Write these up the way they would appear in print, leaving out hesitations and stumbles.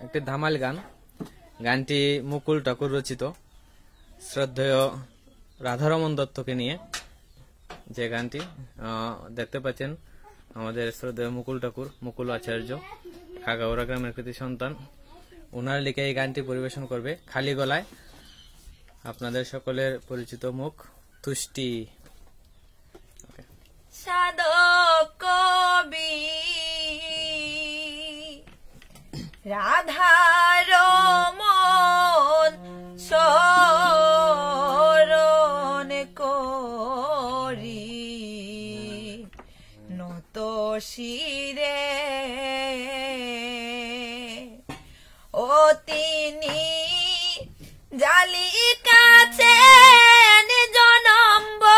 একটি ধামাল গান। গানটি মুকুল ঠাকুর রচিত, শ্রদ্ধেয় রাধারমন দত্তকে নিয়ে যে গানটি দেখতে পাচ্ছেন। আমাদের শ্রদ্ধেয় মুকুল ঠাকুর, মুকুল আচার্য, খাগাউড়া গ্রামের কৃতি সন্তান, ওনার লিখে এই গানটি পরিবেশন করবে খালি গলায় আপনাদের সকলের পরিচিত মুখ তুষ্টি। সাধক কবি রাধারমন শরণ করি নত শিরে ও তিনি জালি কাছে জনম্বরা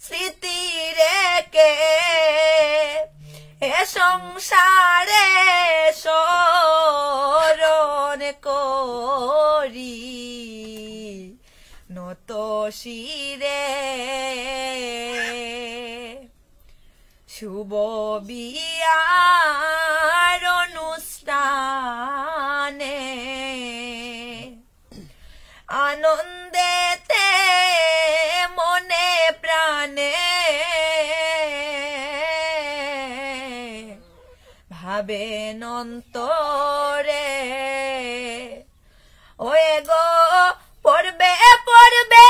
স্মৃতি রেখে এ সংসারে শরণ করি নত শিরে শুভ বিয়ার অনুষ্ঠানে আনন্দেতে মনে প্রাণে ভাবেন অন্তরে ওয়ে গো পড়বে পড়বে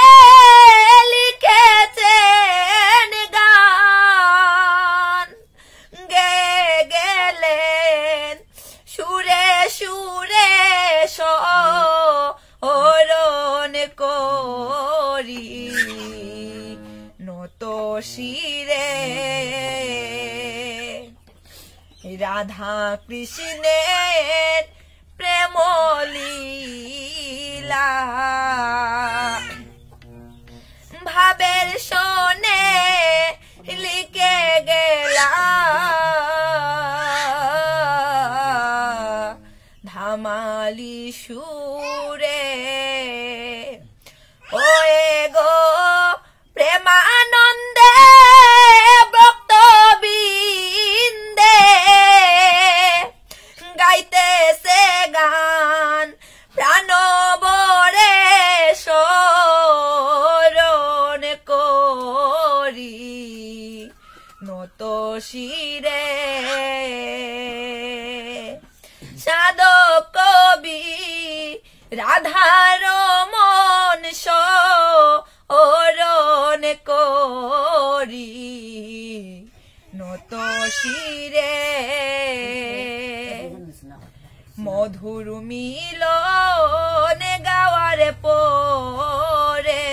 লিখেছেন গান গে গেলেন সুরে সুরে শরণ করি নত শিরে রাধা কৃষ্ণের প্রেম লীলা ভাবের শোনে লিখে গেলা ধামালি সুরে ওয়ে গো প্রেমানন্দে ভক্তবৃন্দে গাইতেছে গান প্রাণবরে শরণ করি নত শিরে সাধক কবি রাধারমন শরণ করি নত শিরে মধুর মিলন গাওয়ার পরে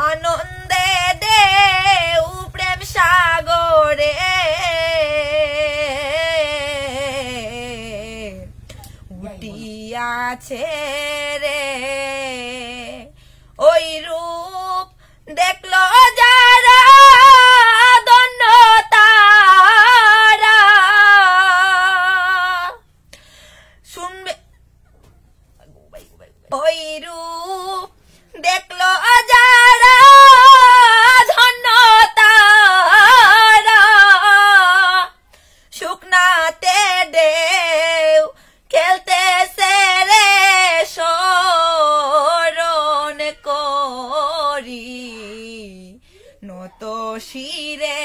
আনন্দে দেউ প্রেম সাগরে উঠিয়াছে রে ওই রূপ দেখল যারা ধন্য তারা শুনবে ওই রূপ দেখল যারা ধন্য তারা শুকনাতে দেও খেলতেছে রে শরণ করি নত শিরে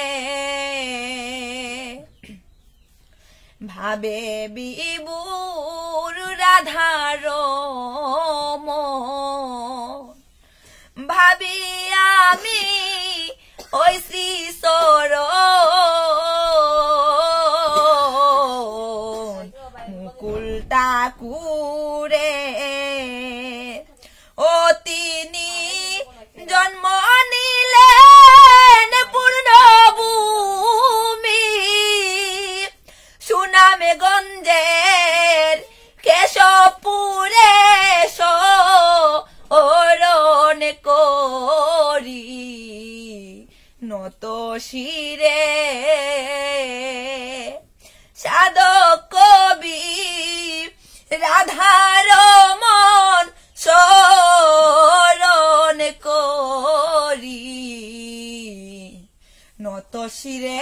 ভাবে বিবুর রাধারমন ভাবি আমি ওই শ্রী শরণ মুকুল ঠাকুরে ও তিনি জন্ম নিলেন পূর্ণভূমি সুনামে গঞ্জের কেশবপুরে শরণ করি নত শিরে সাধক কবি রাধারমন শরণ করি নত শিরে